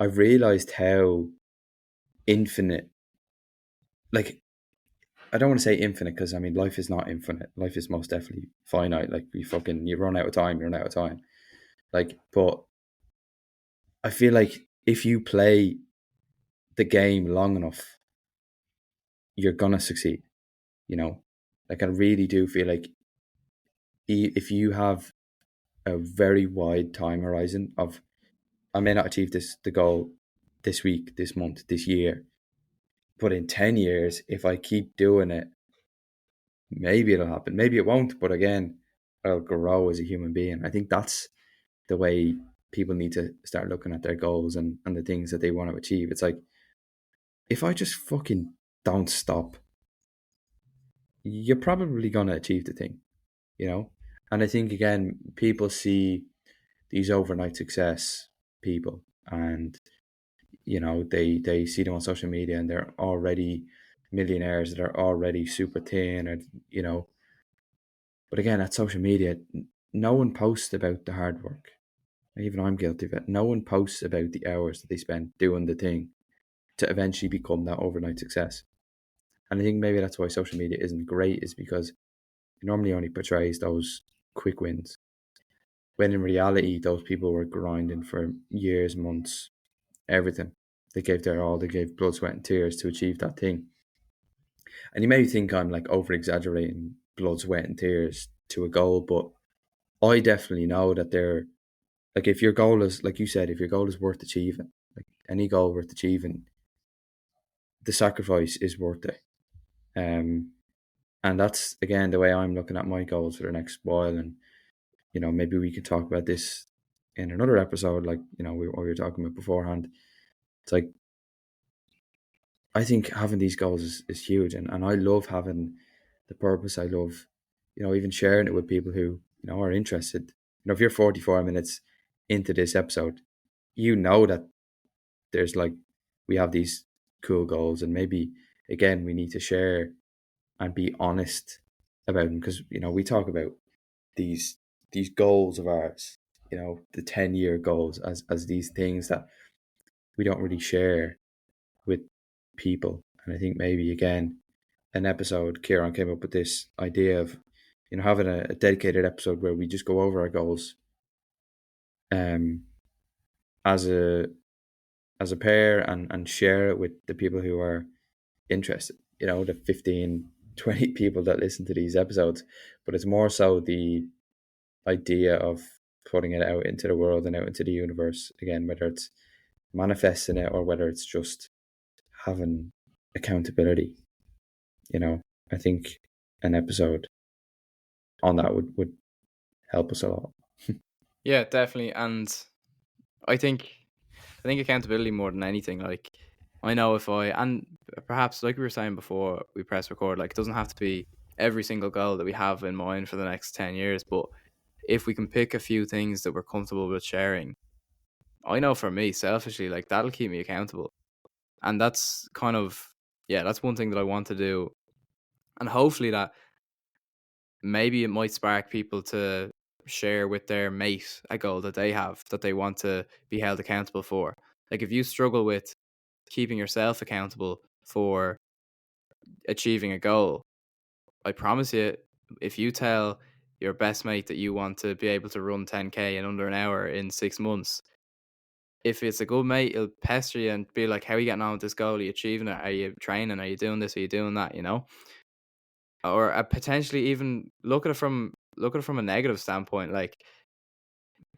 I've realized how infinite. Like, I don't want to say infinite, because I mean life is not infinite. Life is most definitely finite. Like you run out of time, you run out of time. Like, but I feel like if you play the game long enough, you're gonna succeed. You know, like I really do feel like if you have a very wide time horizon of, I may not achieve the goal this week, this month, this year, but in 10 years, if I keep doing it, maybe it'll happen. Maybe it won't, but again, I'll grow as a human being. I think that's the way people need to start looking at their goals and the things that they want to achieve. It's like, if I just fucking don't stop, you're probably going to achieve the thing, you know? And I think, again, people see these overnight success people, and, they see them on social media and they're already millionaires that are already super thin, or, but again, at social media, no one posts about the hard work. Even I'm guilty of it. No one posts about the hours that they spend doing the thing to eventually become that overnight success. And I think maybe that's why social media isn't great, is because it normally only portrays those quick wins. When in reality, those people were grinding for years, months, everything. They gave their all, they gave blood, sweat, and tears to achieve that thing. And you may think I'm like over exaggerating blood, sweat, and tears to a goal, but I definitely know that they're like, if your goal is, like you said, if your goal is worth achieving, like any goal worth achieving, the sacrifice is worth it. And that's, again, the way I'm looking at my goals for the next while. And, maybe we could talk about this in another episode, like, we were talking about beforehand. It's like, I think having these goals is huge. And I love having the purpose. I love, even sharing it with people who, are interested. If you're 44 minutes into this episode, that there's like, we have these cool goals, and maybe, again, we need to share and be honest about them, because, we talk about these goals of ours, the 10-year goals, as these things that we don't really share with people. And I think maybe, again, an episode, Ciarán came up with this idea of, having a dedicated episode where we just go over our goals, as a pair, and share it with the people who are interested. The 15, 20 people that listen to these episodes, but it's more so the idea of putting it out into the world and out into the universe again, whether it's manifesting it or whether it's just having accountability. I think an episode on that would help us a lot. Yeah, definitely. And I think accountability more than anything. Like, I know if and perhaps like we were saying before we press record, like it doesn't have to be every single goal that we have in mind for the next 10 years, but if we can pick a few things that we're comfortable with sharing, I know for me selfishly, like that'll keep me accountable. And that's kind of, yeah, that's one thing that I want to do. And hopefully that maybe it might spark people to share with their mate a goal that they have that they want to be held accountable for. Like if you struggle with keeping yourself accountable for achieving a goal, I promise you, if you tell your best mate that you want to be able to run 10K in under an hour in 6 months, if it's a good mate, he'll pester you and be like, "How are you getting on with this goal? Are you achieving it? Are you training? Are you doing this? Are you doing that?" Or potentially even look at it from a negative standpoint. Like,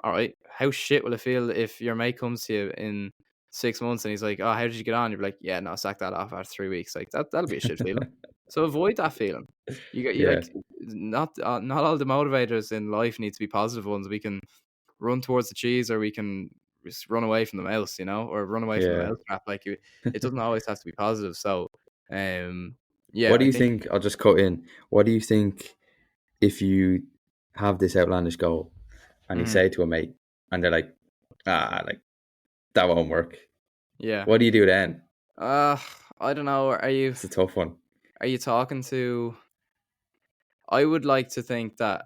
all right, how shit will it feel if your mate comes to you in 6 months and he's like, "Oh, how did you get on?" You're like, "Yeah, no, sack that off after 3 weeks." Like that'll be a shit feeling. So avoid that feeling. You Yeah, like not all the motivators in life need to be positive ones. We can run towards the cheese, or we can just run away from the mouse, or run away from the yeah. mouse trap. Like it doesn't always have to be positive. So, yeah, What do I you think, think? I'll just cut in. What do you think if you have this outlandish goal and you mhm, say to a mate and they're like that won't work? yeah. What do you do then? Uh, I don't know. It's a tough one. Are you talking to? I would like to think that,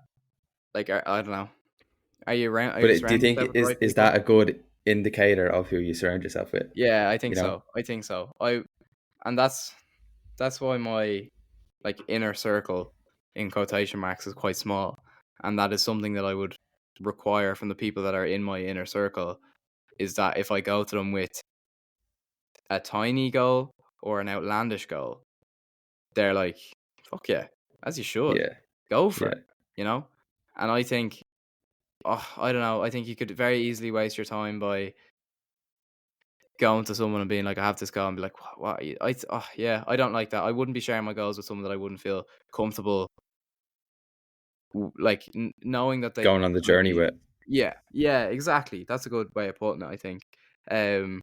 like, I don't know. Are But you do you surrounding think yourself with the right is people? that a good indicator of who you surround yourself with? Yeah, I You think know? so. I think so. And that's why my like inner circle in quotation marks is quite small, and that is something that I would require from the people that are in my inner circle, is that if I go to them with a tiny goal or an outlandish goal, they're like, fuck yeah, as you should, Yeah, go for yeah. it, you know? And I think, oh, I don't know, I think you could very easily waste your time by going to someone and being like, I have this goal, and be like, what are you? Oh, yeah, I don't like that. I wouldn't be sharing my goals with someone that I wouldn't feel comfortable, like knowing that they Going on the might journey be. with. Yeah, yeah, exactly. That's a good way of putting it, I think. Um,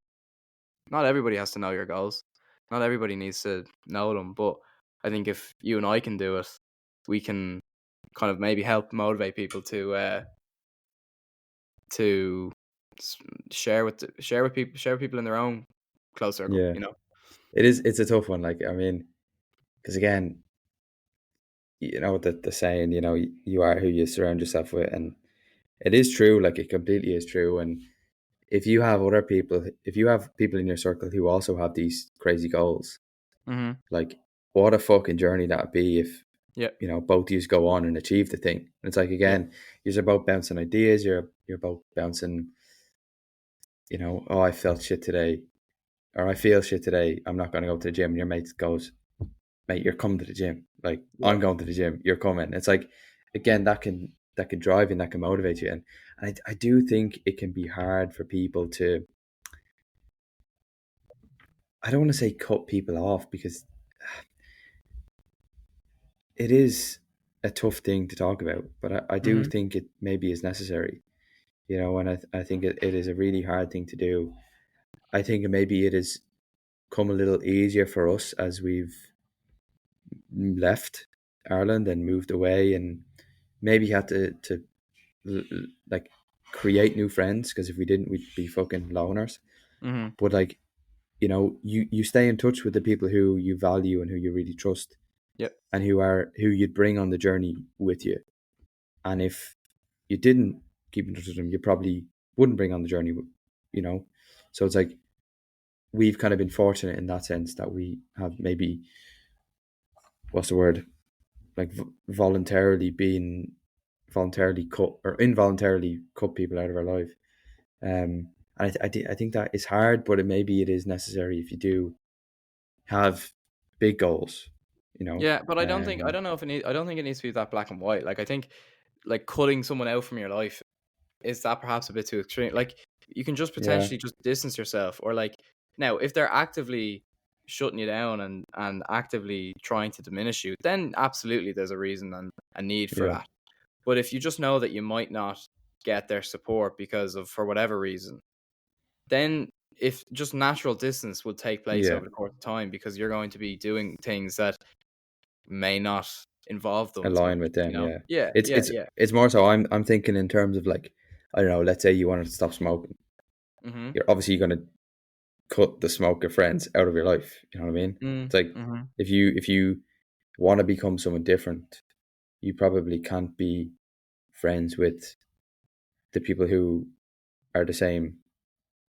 Not everybody has to know your goals. Not everybody needs to know them, but I think if you and I can do it, we can kind of maybe help motivate people to share with people in their own close circle. Yeah, it's a tough one. Like, I mean, because again, the saying, you are who you surround yourself with, and it is true. Like, it completely is true. And if you have people in your circle who also have these crazy goals, Mm-hmm. like, what a fucking journey that'd be if Yeah, both of you go on and achieve the thing. And it's like, yeah, again, you're both bouncing ideas. You're both bouncing. Oh, I felt shit today, or I feel shit today. I'm not going to go to the gym. And your mate goes, mate, you're coming to the gym. Like, yeah. I'm going to the gym. You're coming. It's like, again, that can drive you and that can motivate you. And I do think it can be hard for people to. I don't want to say cut people off, because it is a tough thing to talk about, but I do Mm-hmm. think it maybe is necessary. And I think it is a really hard thing to do. I think maybe it has come a little easier for us as we've left Ireland and moved away, and maybe had to like create new friends, because if we didn't, we'd be fucking loners. Mm-hmm. But like, you stay in touch with the people who you value and who you really trust, Yep. and who you'd bring on the journey with you. And if you didn't keep in touch with them, you probably wouldn't bring on the journey, you know. So it's like, we've kind of been fortunate in that sense that we have maybe what's the word, like voluntarily cut or involuntarily cut people out of our life. And I think that is hard, but maybe it is necessary if you do have big goals, you know. Yeah, but I don't think I don't know if it need, I don't think it needs to be that black and white. Like I think like cutting someone out from your life is that perhaps a bit too extreme. Like you can just Yeah, potentially just distance yourself, or like now if they're actively shutting you down and actively trying to diminish you, then absolutely there's a reason and a need for yeah, that. But if you just know that you might not get their support because of for whatever reason, then if just natural distance will take place yeah. over the course of time because you're going to be doing things that may not involve them as much, Align with you them. know? Yeah, Yeah, it's yeah, it's yeah. it's more so. I'm thinking in terms of like, I don't know. Let's say you wanted to stop smoking. Mm-hmm. You're obviously going to cut the smoker friends out of your life. You know what I mean? It's like Mm-hmm. if you want to become someone different, you probably can't be friends with the people who are the same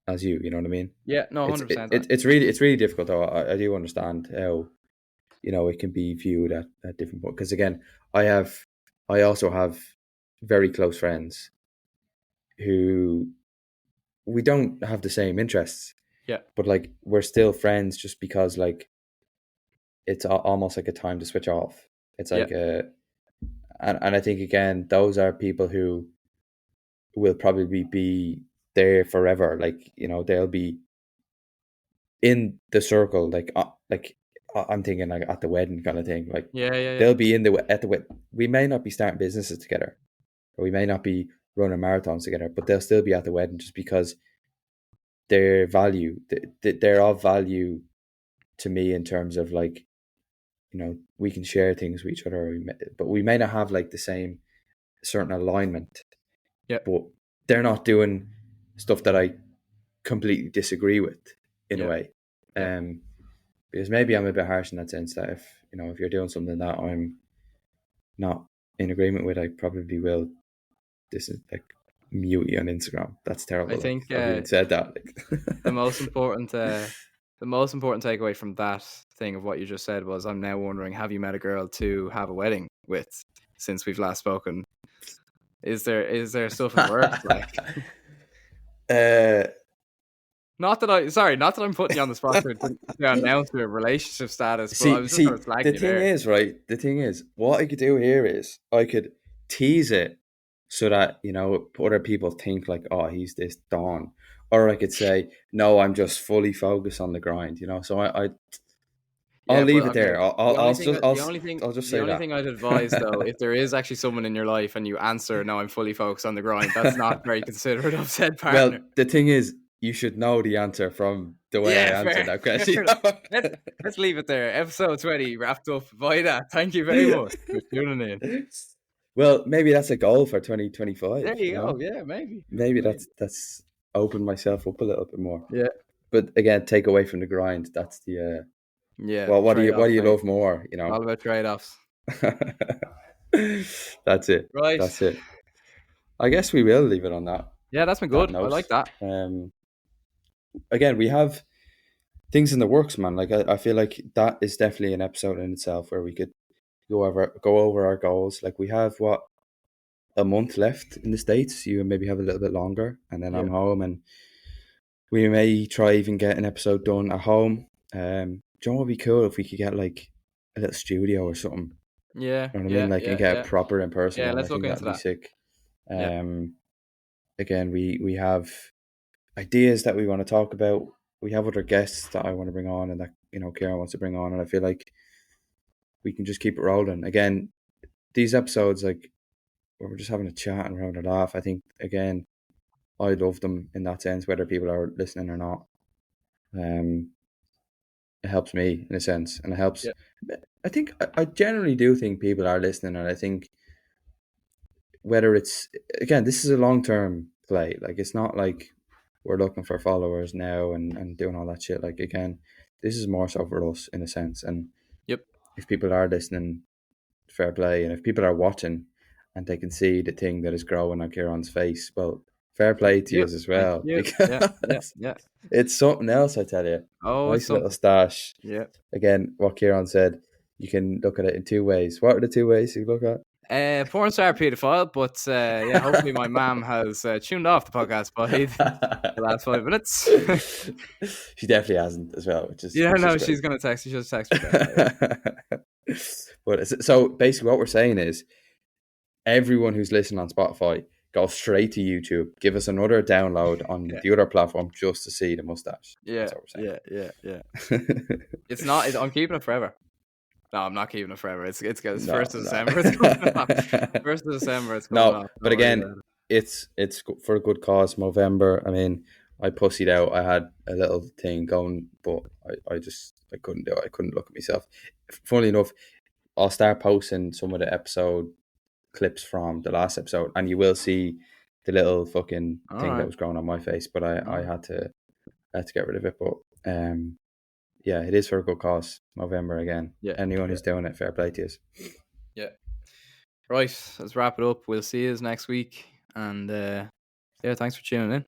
as you. You know what I mean? Yeah, no, It's 100%. it's really difficult though. I do understand how, you know, it can be viewed at different points. Because again, I also have very close friends who we don't have the same interests, Yeah, but like we're still friends just because like it's almost like a time to switch off. It's yeah, like and I think again those are people who will probably be there forever. Like, you know, they'll be in the circle. Like I'm thinking like at the wedding kind of thing. Like yeah, yeah, yeah, they'll be in the at the wedding. We may not be starting businesses together, or we may not be running marathons together, but they'll still be at the wedding just because their value, they're of value to me in terms of like, you know, we can share things with each other, but we may not have like the same certain alignment, yeah, but they're not doing stuff that I completely disagree with in a yeah, way. yeah. Because maybe I'm a bit harsh in that sense that if, you know, if you're doing something that I'm not in agreement with, I probably will this is like mute you on Instagram. That's I terrible. Like think I've even said that. the Like. most important, the most important takeaway from that thing of what you just said was, I'm now wondering, have you met a girl to have a wedding with since we've last spoken? Is there stuff in the works? Like, uh, not that I'm putting you on the spot to announce your relationship status, but I was just sort see, of the flagging you thing there. is, right? The thing is, what I could do here is I could tease it so that, you know, other people think like, oh, he's this Don, or I could say, no, I'm just fully focused on the grind. You know, so I'll Yeah, leave but it okay. there. The only thing, the only thing, I'll just the say only that. thing I'd advise though, if there is actually someone in your life and you answer, "No, I'm fully focused on the grind," that's not very considerate of said partner. Well, the thing is, you should know the answer from the way Yeah, I answered fair, that fair question. enough. Let's leave it there. Episode 20 wrapped up by that. Thank you very much for tuning in. Well, maybe that's a goal for 2025. There you You go. know, Yeah, maybe, maybe maybe. that's opened myself up a little bit more. Yeah, But again, take away from the grind. That's the yeah. well, what Trade-offs, do you mate. love more? You All know, about trade-offs. that's it. Right. That's it. I guess we will leave it on Yeah, that's been that good. I note. like that. Again, we have things in the works, man. Like I feel like that is definitely an episode in itself where we could go over our goals. Like we have what, a month left in the States. You maybe have a little bit longer, and then Yeah, I'm home, and we may try even get an episode done at home. Do you know what would be cool if we could get like a little studio or something? yeah, You know what I mean? yeah, Like and yeah, get a yeah. proper in person Yeah, one. I let's look think into that'd be that. sick. Yeah, Um, again, we have ideas that we want to talk about. We have other guests that I want to bring on, and that, you know, Kieran wants to bring on, and I feel like we can just keep it rolling. Again, these episodes, like where we're just having a chat and we're having a laugh. I think again, I love them in that sense, whether people are listening or not. Um, it helps me in a sense, and it helps. yeah, I think I generally do think people are listening, and I think whether it's, again, this is a long term play. Like it's not like we're looking for followers now and doing all that shit. Like again, this is more so for us in a sense. And yep. if people are listening, fair play. And if people are watching and they can see the thing that is growing on Kieran's face, well, fair play to you You. as Thank well, you. Yeah, yeah, because yeah. it's something else. I tell you, Oh, it's nice little something. stash. Yeah, Again, what Kieran said, you can look at it in two ways. What are the two ways you look at? Porn star paedophile, but yeah, hopefully my mom has tuned off the podcast by the last 5 minutes. She definitely hasn't as well, which is no, great. she's gonna text. She just text me back. But so basically, what we're saying is, everyone who's listening on Spotify, go straight to YouTube. Give us another download on the other platform just to see the mustache. Yeah, that's what we're saying. Yeah. It's not. I'm keeping it forever. No, I'm not keeping it forever. It's 1st of December. It's coming off. 1st of December. It's coming off. But again, it's for a good cause. Movember. I mean, I pussied out. I had a little thing going, but I couldn't do it. I couldn't look at myself. Funnily enough, I'll start posting some of the episode clips from the last episode, and you will see the little fucking thing that was growing on my face. But I had to get rid of it. But yeah, it is for a good cause. Movember again. Yeah. Anyone who's doing it, fair play to you. Yeah. Right, let's wrap it up. We'll see you next week. And yeah, thanks for tuning in.